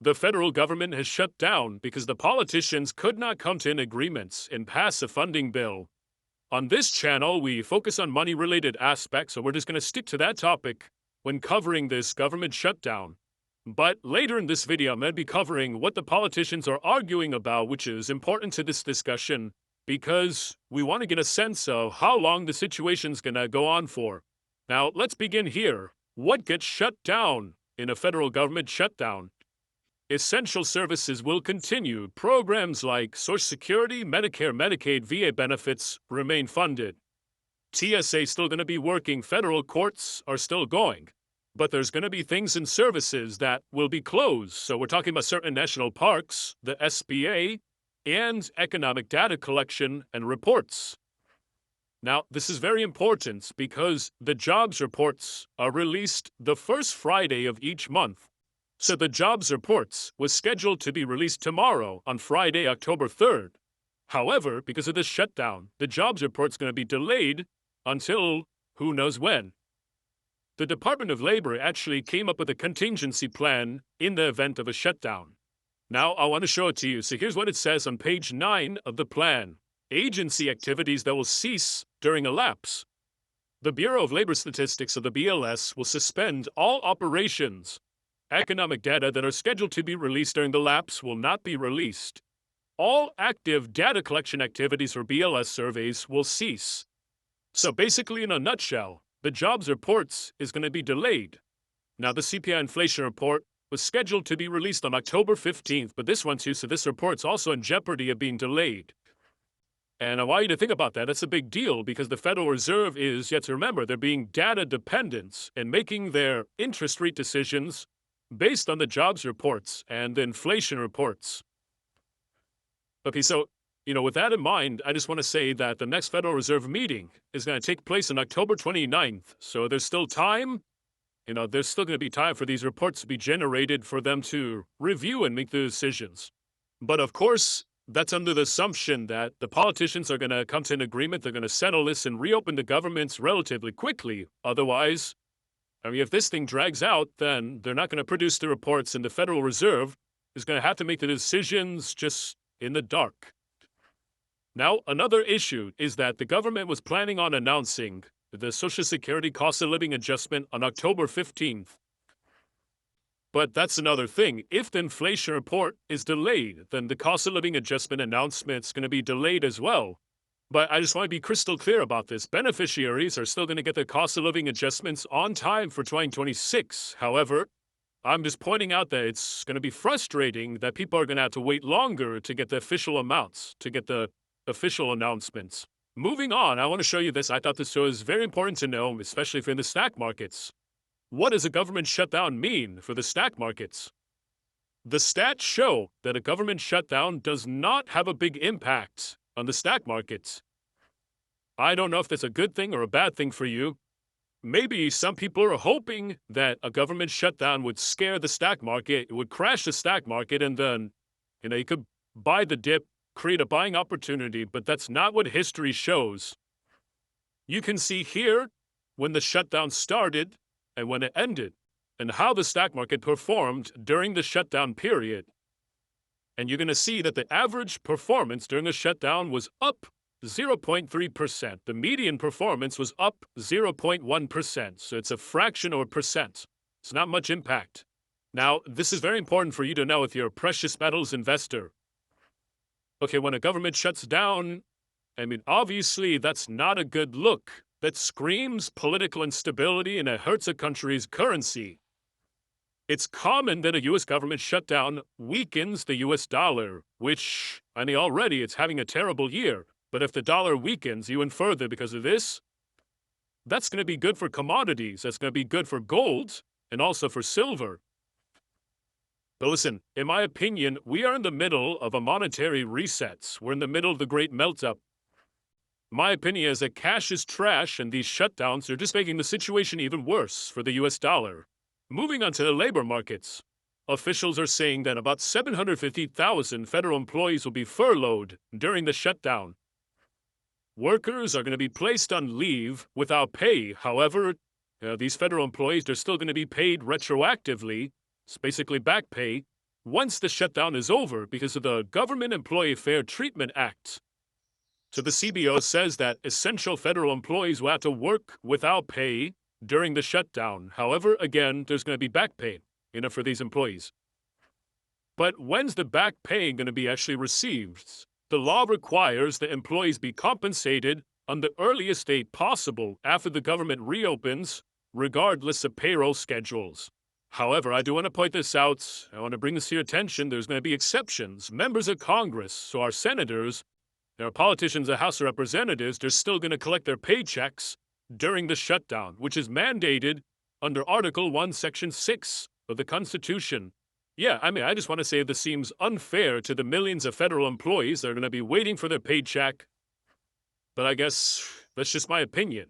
The federal government has shut down because the politicians could not come to an agreement and pass a funding bill. On this channel, we focus on money-related aspects, so we're just going to stick to that topic when covering this government shutdown. But later in this video, I'm going to be covering what the politicians are arguing about, which is important to this discussion because we want to get a sense of how long the situation's going to go on for. Now, let's begin here. What gets shut down in a federal government shutdown? Essential services will continue. Programs like Social Security, Medicare, Medicaid, VA benefits remain funded. TSA is still going to be working. Federal courts are still going. But there's going to be things and services that will be closed. So we're talking about certain national parks, the SBA, and economic data collection and reports. Now, this is very important because the jobs reports are released the first Friday of each month. So the jobs reports was scheduled to be released tomorrow on Friday, October 3rd. However, because of this shutdown, the jobs report's going to be delayed until who knows when. The Department of Labor actually came up with a contingency plan in the event of a shutdown. Now, I want to show it to you. So here's what it says on page 9 of the plan. Agency activities that will cease during a lapse. The Bureau of Labor Statistics, or the BLS, will suspend all operations. Economic data that are scheduled to be released during the lapse will not be released. All active data collection activities for BLS surveys will cease. So basically, in a nutshell, the jobs reports is going to be delayed. Now, the CPI inflation report was scheduled to be released on October 15th, but this one too, so this report's also in jeopardy of being delayed. And I want you to think about that. That's a big deal because the Federal Reserve is, you have to remember, they're being data dependent and making their interest rate decisions based on the jobs reports and the inflation reports. Okay, so, with that in mind, I just want to say that the next Federal Reserve meeting is going to take place on October 29th. So there's still time. There's still going to be time for these reports to be generated for them to review and make the decisions. But of course, that's under the assumption that the politicians are going to come to an agreement. They're going to settle this and reopen the governments relatively quickly. Otherwise, if this thing drags out, then they're not going to produce the reports, and the Federal Reserve is going to have to make the decisions just in the dark. Now, another issue is that the government was planning on announcing the Social Security cost of living adjustment on October 15th. But that's another thing. If the inflation report is delayed, then the cost of living adjustment announcement is going to be delayed as well. But I just want to be crystal clear about this. Beneficiaries are still going to get their cost of living adjustments on time for 2026. However, I'm just pointing out that it's going to be frustrating that people are going to have to wait longer to get the official amounts, to get the official announcements. Moving on, I want to show you this. I thought this was very important to know, especially if you're in the stock markets. What does a government shutdown mean for the stock markets? The stats show that a government shutdown does not have a big impact on the stock markets. I don't know if that's a good thing or a bad thing for you. Maybe some people are hoping that a government shutdown would scare the stock market, it would crash the stock market, and then, you could buy the dip, create a buying opportunity, but that's not what history shows. You can see here when the shutdown started and when it ended, and how the stock market performed during the shutdown period. And you're going to see that the average performance during the shutdown was up 0.3%. The median performance was up 0.1%. So it's a fraction of a percent. It's not much impact. Now, this is very important for you to know if you're a precious metals investor. Okay, when a government shuts down, obviously that's not a good look. That screams political instability and it hurts a country's currency. It's common that a U.S. government shutdown weakens the U.S. dollar, which, already it's having a terrible year. But if the dollar weakens even further because of this, that's going to be good for commodities. That's going to be good for gold and also for silver. But listen, in my opinion, we are in the middle of a monetary reset. We're in the middle of the great melt-up. My opinion is that cash is trash, and these shutdowns are just making the situation even worse for the U.S. dollar. Moving on to the labor markets. Officials are saying that about 750,000 federal employees will be furloughed during the shutdown. Workers are going to be placed on leave without pay. However, these federal employees are still going to be paid retroactively. It's basically back pay once the shutdown is over because of the Government Employee Fair Treatment Act. So the CBO says that essential federal employees will have to work without pay during the shutdown. However, again, there's going to be back pay, for these employees. But when's the back pay going to be actually received? The law requires that employees be compensated on the earliest date possible after the government reopens, regardless of payroll schedules. However, I do want to point this out. I want to bring this to your attention. There's going to be exceptions. Members of Congress, so our senators, our politicians, the House of Representatives, they're still going to collect their paychecks during the shutdown, which is mandated under Article 1, Section 6 of the Constitution. Yeah, I just want to say this seems unfair to the millions of federal employees that are going to be waiting for their paycheck. But I guess that's just my opinion.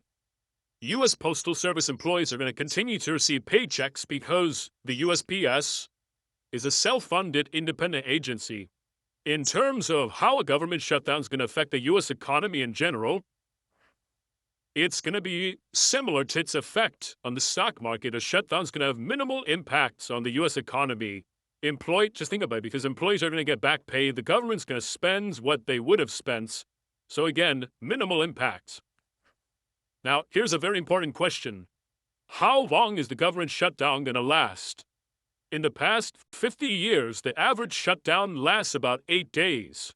U.S. Postal Service employees are going to continue to receive paychecks because the USPS is a self-funded independent agency. In terms of how a government shutdown is going to affect the U.S. economy in general, it's going to be similar to its effect on the stock market. A shutdown is going to have minimal impacts on the U.S. economy. Just think about it, because employees are going to get back pay. The government's going to spend what they would have spent. So again, minimal impact. Now, here's a very important question. How long is the government shutdown going to last? In the past 50 years, the average shutdown lasts about 8 days.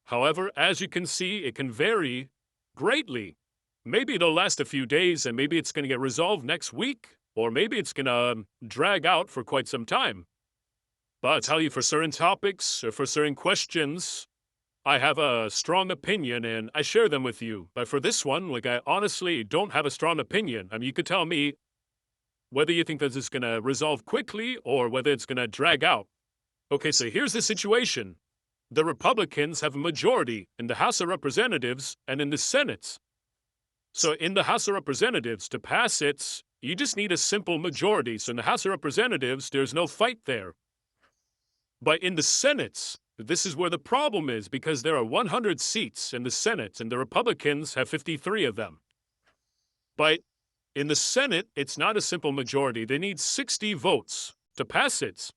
However, as you can see, it can vary greatly. Maybe it'll last a few days, and maybe it's going to get resolved next week, or maybe it's going to drag out for quite some time. But I'll tell you, for certain topics or for certain questions, I have a strong opinion and I share them with you. But for this one, I honestly don't have a strong opinion. You could tell me whether you think that this is going to resolve quickly or whether it's going to drag out. Okay, so here's the situation. The Republicans have a majority in the House of Representatives and in the Senate. So in the House of Representatives, to pass it, you just need a simple majority. So in the House of Representatives, there's no fight there. But in the Senate, this is where the problem is, because there are 100 seats in the Senate, and the Republicans have 53 of them. But in the Senate, it's not a simple majority. They need 60 votes to pass it.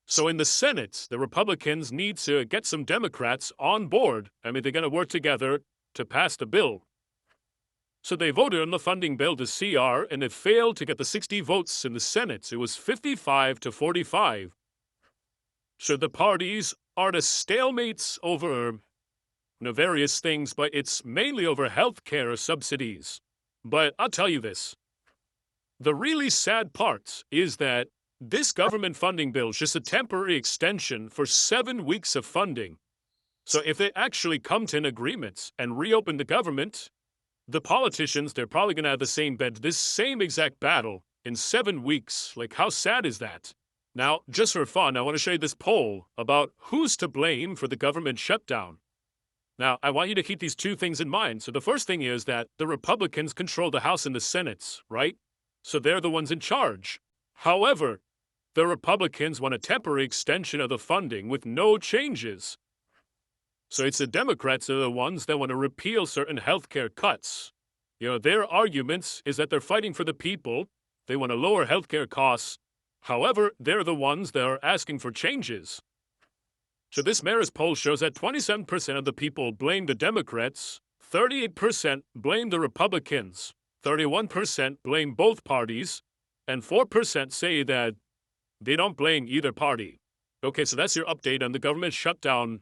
So in the Senate, the Republicans need to get some Democrats on board. They're going to work together to pass the bill. So they voted on the funding bill to CR, and it failed to get the 60 votes in the Senate. It was 55 to 45. So the parties are at a stalemate over various things, but it's mainly over health care subsidies. But I'll tell you this. The really sad part is that this government funding bill is just a temporary extension for 7 weeks of funding. So if they actually come to an agreement and reopen the government, the politicians, they're probably going to have this same exact battle in 7 weeks. How sad is that? Now, just for fun, I want to show you this poll about who's to blame for the government shutdown. Now, I want you to keep these two things in mind. So the first thing is that the Republicans control the House and the Senate, right? So they're the ones in charge. However, the Republicans want a temporary extension of the funding with no changes. So it's the Democrats that are the ones that want to repeal certain healthcare cuts. Their arguments is that they're fighting for the people. They want to lower healthcare costs. However, they're the ones that are asking for changes. So this mayor's poll shows that 27% of the people blame the Democrats, 38% blame the Republicans, 31% blame both parties, and 4% say that they don't blame either party. Okay, so that's your update on the government shutdown.